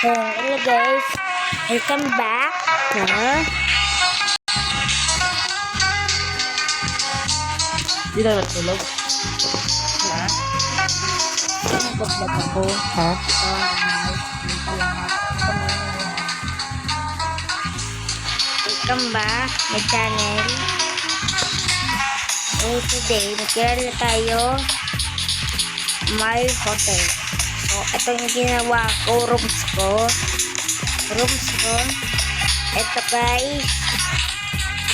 Hello guys, welcome back. Di na natulog? Ha? Nagbablog ako. Ha? Welcome back my channel. Today, magkilala tayo my hotel. So, ito yung ginawa ko, rooms ko. Ito guys,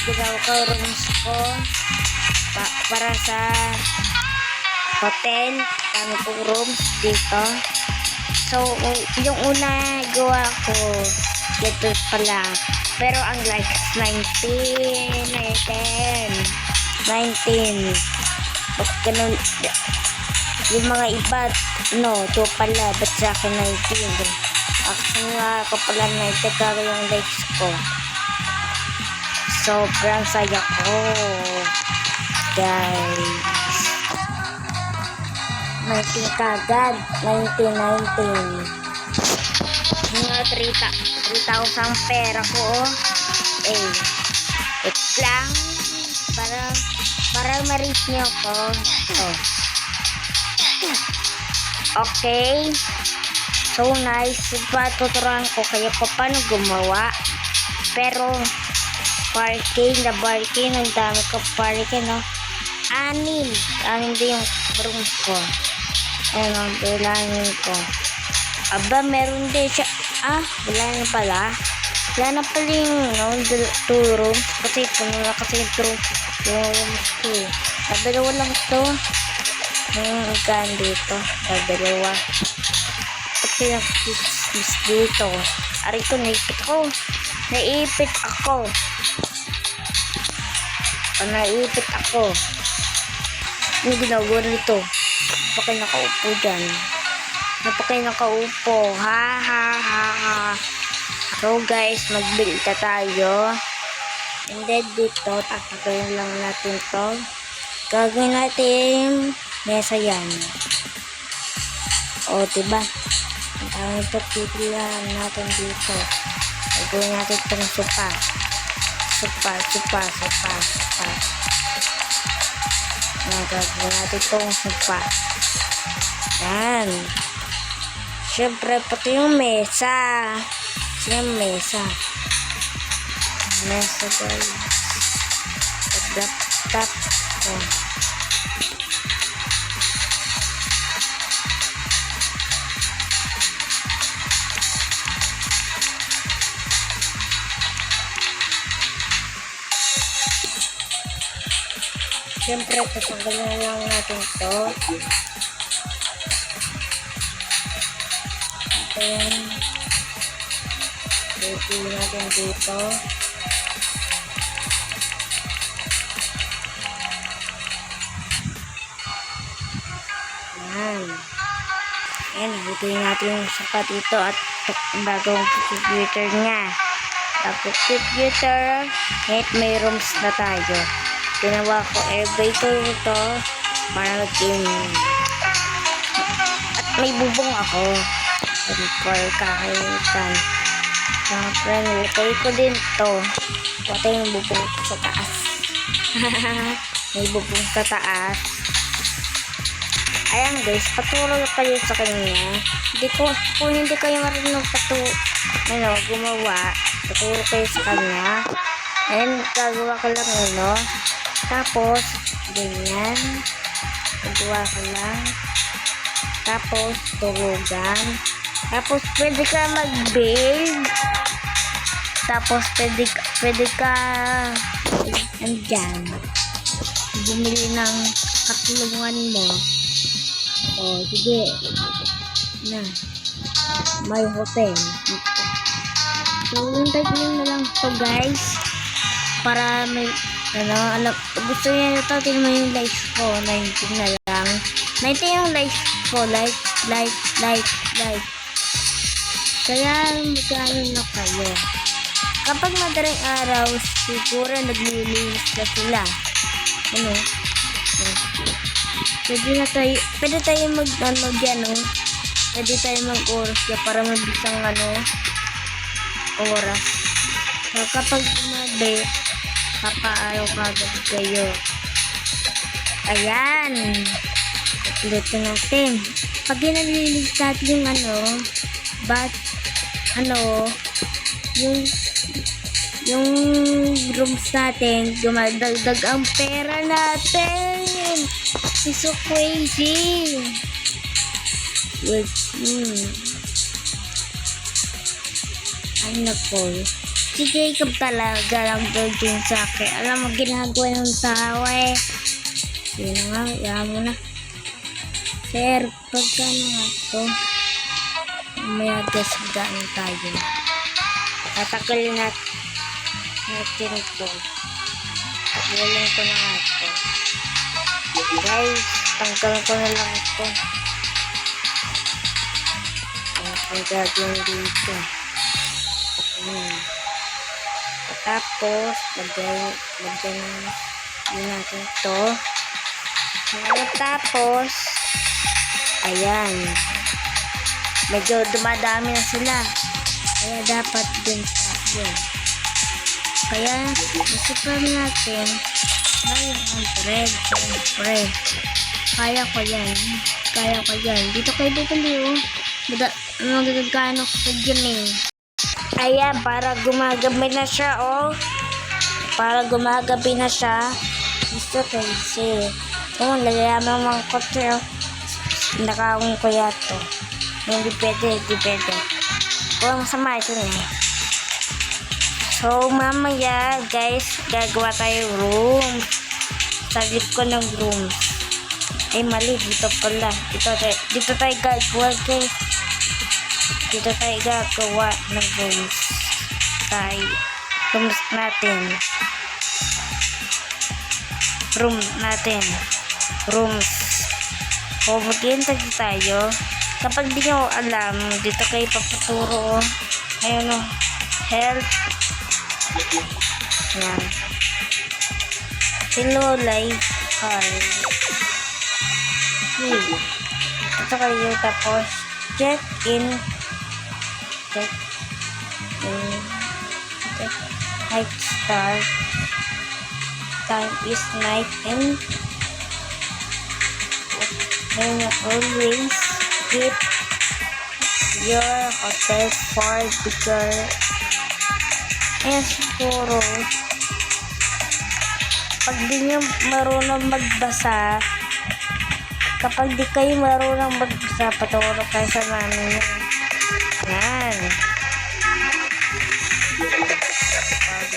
ginawa ko rooms ko para sa hotel. Dami kong rooms dito. So, yung una gawa ko dito pala, pero ang likes 19. Ganun, yung mga iba, no, ito pala, ba't sa akin 19? Actually nga ako pala 19, kaya yung likes ko. Sobrang saya ko, guys. 19 kagad, 19. Mga 3,000 pera ko, wait lang, para ma-reach nyo ko. Okay, so nice. Tuturuan ko kayo kung paano gumawa, pero parking, ang dami ko parking, no? Anim din yung rooms ko. Ayun, bilangin ko. Aba, meron din siya. Wala na pala. Wala na pala yung, no, 2 rooms. Kasi puno na kasi yung rooms ko. Dalawa lang to. Hanggang dito. Dalawa. Kasi yung business dito. Ari ko, naipit ako. Naipit ako. Ano ginagawa nito? Napakay nakaupo dyan. Ha. So guys, mag-build na tayo. And then dito, tatagayin lang natin to. Gagawin natin mesa yan. Diba? Ang tawag ito, pipilihan natin dito. Gagawin natin itong sopa. Gagawin natin itong sopa. Yan. Siyempre, pati yung mesa. Mesa guys. Tap. Siyempre, tatanggalin lang natin ito. Ayan. Pili natin dito. Ayan, butuin natin yung sofa dito at bagong computer niya. Tapos computer, may rooms na tayo. Ginawa ko elevator ito para mag-game. At may bubong ako. For kakainitan. Nilagay ko din to. Pati yung bubong sa taas. May bubong sa taas. Ayan guys, patulong kayo sa kanya. Kung hindi kayo marunong gumawa, patulong kayo sa kanya. Ayan, gagawa ko lang tapos, ganyan. Gagawa ko lang. Tapos, tulugan. Tapos, pwede ka mag-build. Tapos, pwede ka andyan. Bumili ng katulungan mo. Sige. Na. May hotel. So, hintayin na lang to guys. Para may, gusto niya ito, tingnan mo yung likes ko. 19 na lang. 19 yung likes ko. Like. Kaya, magkano na kayo. Kapag madaling araw, siguro naglilinis na sila. Pwede tayo mag-ano dyan, Pwede tayo mag-oras ka para mabilis ang oras. So, kapag umabi, papaaraw kagad kayo. Ayan. Luto natin. Pag nalilig natin yung rooms natin, dumadagdag ang pera natin. It's so crazy. Wait, ay nako. Si Jacob talaga lang din sa akin. Alam mo, ginagawa ng tao eh. Sino nga, yaman mo na. Sir, pagkano nga to? May agas-gaan tayo. Tatakalin natin ito. Takalin ko na nga ito. Guys, tanggalin ko na lang ito. Ang gagawin dito. Tapos, lagyan natin ito. Tapos, ayan. Medyo dumadami na sila. Kaya dapat din sa akin. Kaya, isipan natin 900. Siyempre. Kaya ko yan. Dito kayo bibili magagano ko dyan eh. Ayan, para gumagabi na siya Gusto kasi. Kung lalayaman mga kotse nakawin ko yato. Hindi pwede. Kung masama ito na. So, mamaya, guys, gagawa tayo room. Saglit ko ng room. Ay, mali. Dito pala. Dito tayo gagawa, guys. Dito tayo gagawa ng rooms. Rooms. O, mag-iintag tayo. Kapag di nyo alam, dito kayo papaturo. Ayun o. Health. Yan. Hello, life. Ito kayo. Tapos, check-in. Night start. Time is night and then always keep your hotel for bigger. Ayan siguro. Pag di nyo marunong magbasa, kapag di kayo marunong magbasa, paturo kayo sa namin. Yan.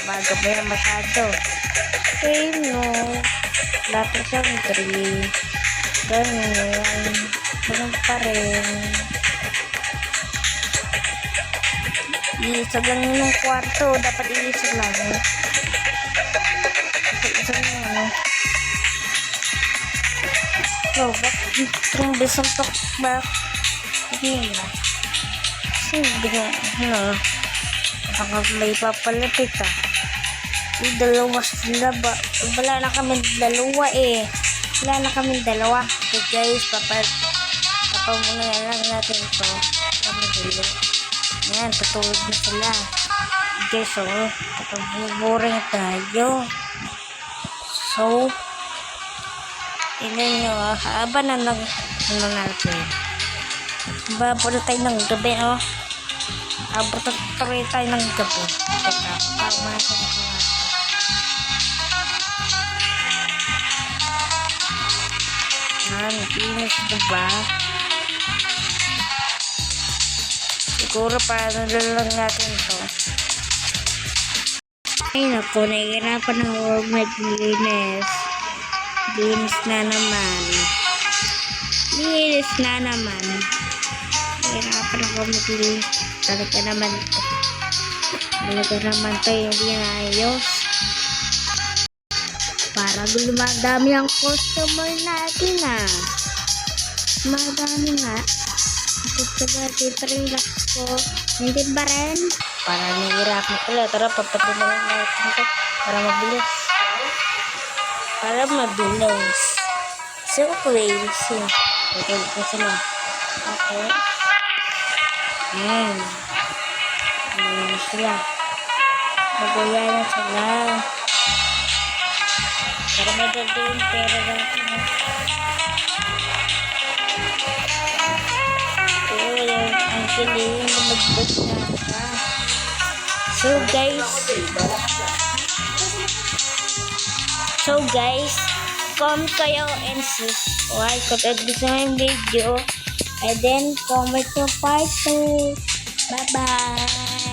Bago ba yan masyado? Okay, no. Dapat siyang 3. Ganyan. Ganun pa rin. Iisa lang yung kwarto. Dapat iisa lang. Iisa lang. So, bakit itong bisong tokbak? Hindi na. Hindi na. Baka may papalapit Yung dalawa sila ba? Wala na kami dalawa eh. Okay guys, papamuna lang natin ito. Kami dalawa. Ayan, tutulog na sila. Guys, papabuboring tayo. So, ilan nyo haba na natin. Babalo tayo ng gabi abot tayo ng gabi. Teka, pagmana sa Pinis diba? Siguro para lang natin to. Ay naku, nahihirapan ng huwag maglinis. Linis na naman. Nahihirapan ako maglinis. Talaga naman to hindi na ayos. Para dumadami ang customer natin Madami nga. Gusto natin relax ko. Hindi ba rin? Para nahihirapan pala. Tara, papatunan natin ito. Para mabilis. So, crazy. Okay, ito sila. Okay. Ayan. Ayan sila. Maguya na sila. Para madali yung pera natin. Ayan. Ang kiling. Lumagbot na ka. So guys, comment kayo and subscribe kung gusto mo yung video. And then comment nyo part 2. Bye bye.